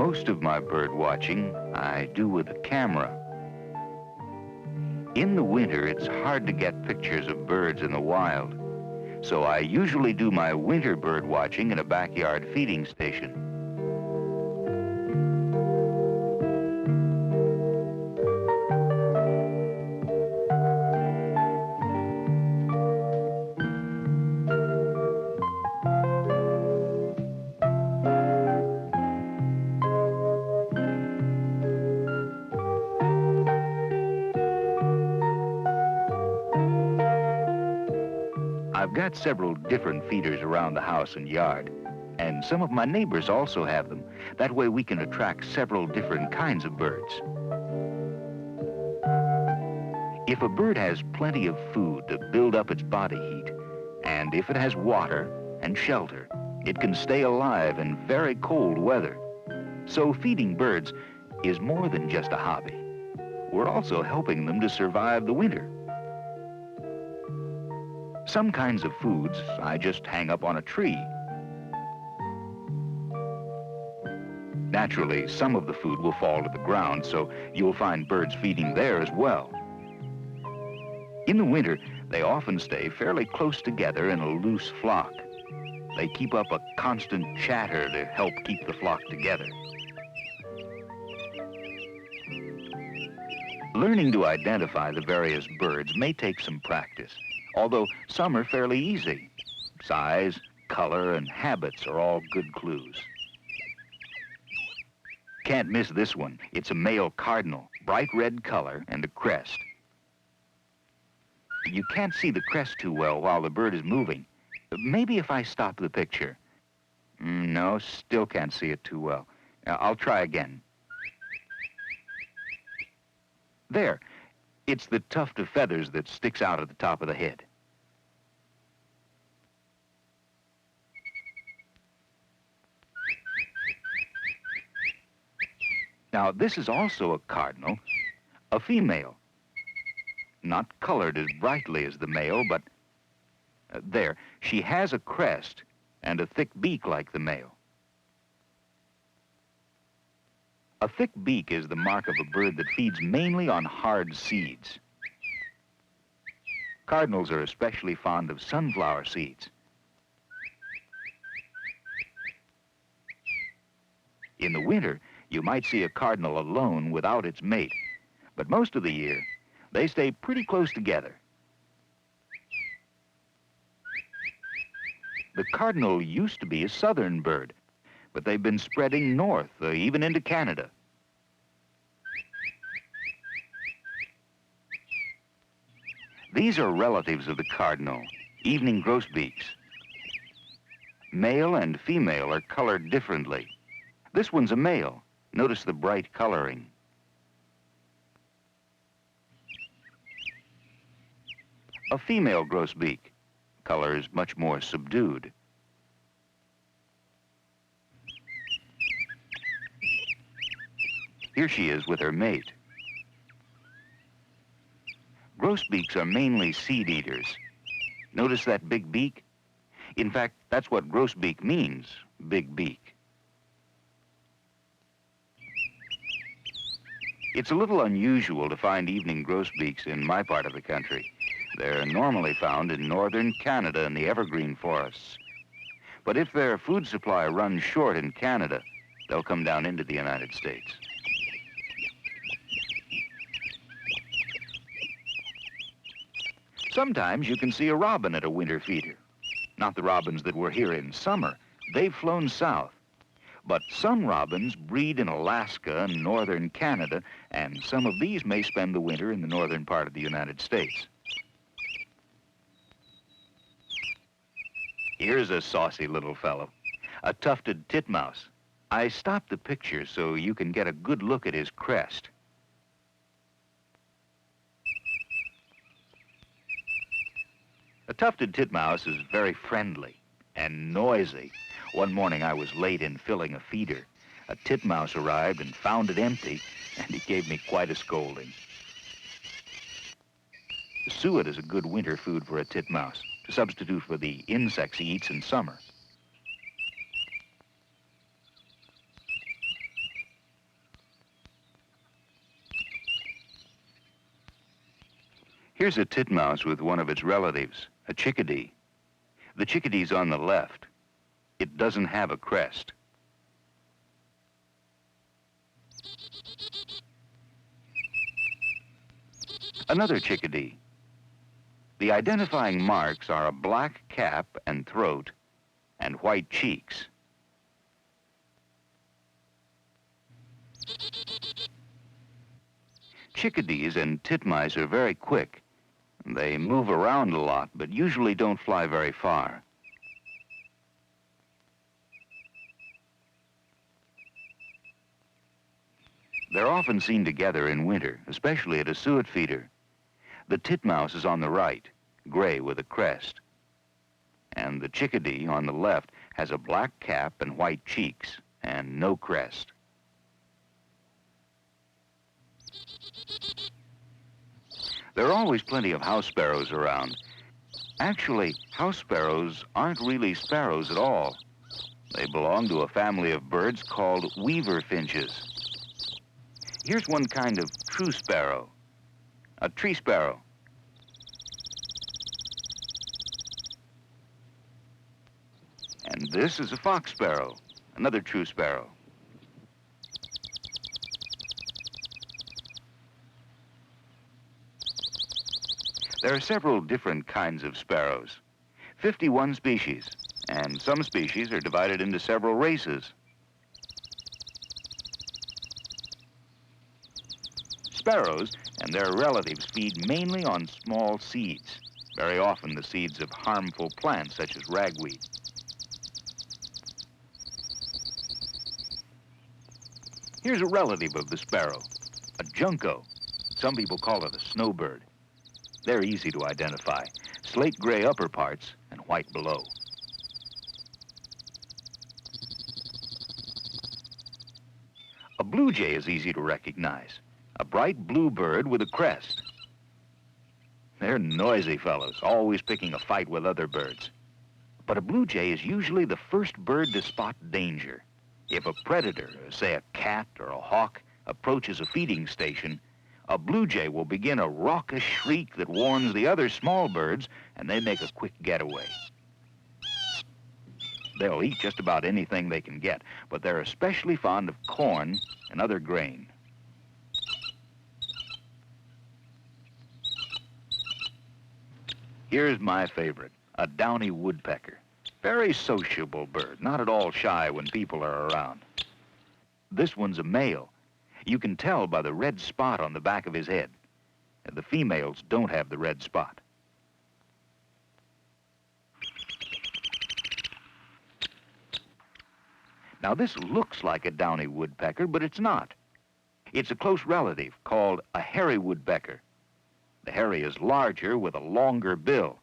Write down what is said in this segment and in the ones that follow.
Most of my bird watching I do with a camera. In the winter, it's hard to get pictures of birds in the wild, so I usually do my winter bird watching in a backyard feeding station. I've got several different feeders around the house and yard, and some of my neighbors also have them. That way we can attract several different kinds of birds. If a bird has plenty of food to build up its body heat, and if it has water and shelter, it can stay alive in very cold weather. So feeding birds is more than just a hobby. We're also helping them to survive the winter. Some kinds of foods I just hang up on a tree. Naturally, some of the food will fall to the ground, so you'll find birds feeding there as well. In the winter, they often stay fairly close together in a loose flock. They keep up a constant chatter to help keep the flock together. Learning to identify the various birds may take some practice, although some are fairly easy. Size, color, and habits are all good clues. Can't miss this one. It's a male cardinal, bright red color and a crest. You can't see the crest too well while the bird is moving. Maybe if I stop the picture. No, still can't see it too well. I'll try again. There. It's the tuft of feathers that sticks out at the top of the head. Now, this is also a cardinal, a female. Not colored as brightly as the male, but there, she has a crest and a thick beak like the male. A thick beak is the mark of a bird that feeds mainly on hard seeds. Cardinals are especially fond of sunflower seeds. In the winter, you might see a cardinal alone without its mate, but most of the year, they stay pretty close together. The cardinal used to be a southern bird, but they've been spreading north, even into Canada. These are relatives of the cardinal, evening grosbeaks. Male and female are colored differently. This one's a male. Notice the bright coloring. A female grosbeak. Color is much more subdued. Here she is with her mate. Grosbeaks are mainly seed eaters. Notice that big beak? In fact, that's what grosbeak means, big beak. It's a little unusual to find evening grosbeaks in my part of the country. They're normally found in northern Canada in the evergreen forests. But if their food supply runs short in Canada, they'll come down into the United States. Sometimes you can see a robin at a winter feeder. Not the robins that were here in summer. They've flown south. But some robins breed in Alaska and northern Canada, and some of these may spend the winter in the northern part of the United States. Here's a saucy little fellow, a tufted titmouse. I stopped the picture so you can get a good look at his crest. A tufted titmouse is very friendly and noisy. One morning I was late in filling a feeder. A titmouse arrived and found it empty, and he gave me quite a scolding. Suet is a good winter food for a titmouse, to substitute for the insects he eats in summer. Here's a titmouse with one of its relatives, a chickadee. The chickadee's on the left. It doesn't have a crest. Another chickadee. The identifying marks are a black cap and throat and white cheeks. Chickadees and titmice are very quick. They move around a lot, but usually don't fly very far. They're often seen together in winter, especially at a suet feeder. The titmouse is on the right, gray with a crest. And the chickadee on the left has a black cap and white cheeks and no crest. There are always plenty of house sparrows around. Actually, house sparrows aren't really sparrows at all. They belong to a family of birds called weaver finches. Here's one kind of true sparrow, a tree sparrow. And this is a fox sparrow, another true sparrow. There are several different kinds of sparrows, 51 species, and some species are divided into several races. Sparrows and their relatives feed mainly on small seeds, very often the seeds of harmful plants such as ragweed. Here's a relative of the sparrow, a junco. Some people call it a snowbird. They're easy to identify, slate gray upper parts and white below. A blue jay is easy to recognize, a bright blue bird with a crest. They're noisy fellows, always picking a fight with other birds. But a blue jay is usually the first bird to spot danger. If a predator, say a cat or a hawk, approaches a feeding station, a blue jay will begin a raucous shriek that warns the other small birds, and they make a quick getaway. They'll eat just about anything they can get, but they're especially fond of corn and other grain. Here's my favorite, a downy woodpecker. Very sociable bird, not at all shy when people are around. This one's a male. You can tell by the red spot on the back of his head. The females don't have the red spot. Now this looks like a downy woodpecker, but it's not. It's a close relative called a hairy woodpecker. The hairy is larger with a longer bill.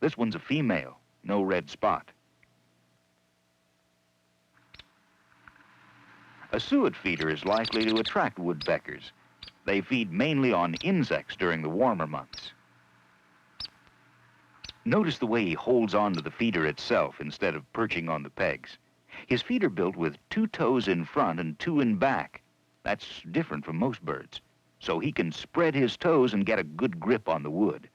This one's a female, no red spot. A suet feeder is likely to attract woodpeckers. They feed mainly on insects during the warmer months. Notice the way he holds on to the feeder itself instead of perching on the pegs. His feet are built with 2 toes in front and 2 in back. That's different from most birds. So he can spread his toes and get a good grip on the wood.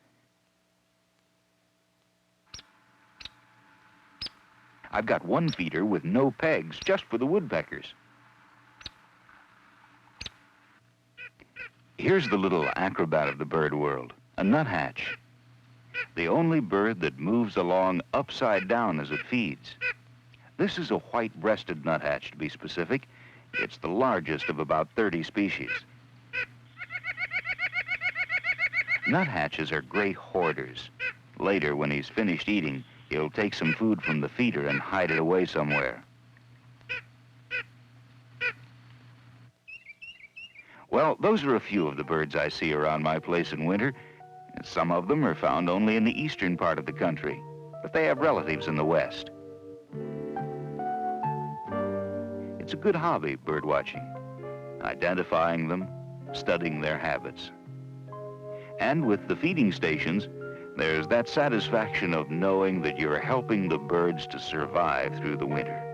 I've got one feeder with no pegs just for the woodpeckers. Here's the little acrobat of the bird world, a nuthatch. The only bird that moves along upside down as it feeds. This is a white-breasted nuthatch, to be specific. It's the largest of about 30 species. Nuthatches are great hoarders. Later, when he's finished eating, he'll take some food from the feeder and hide it away somewhere. Well, those are a few of the birds I see around my place in winter. Some of them are found only in the eastern part of the country, but they have relatives in the west. It's a good hobby, bird watching, identifying them, studying their habits. And with the feeding stations, there's that satisfaction of knowing that you're helping the birds to survive through the winter.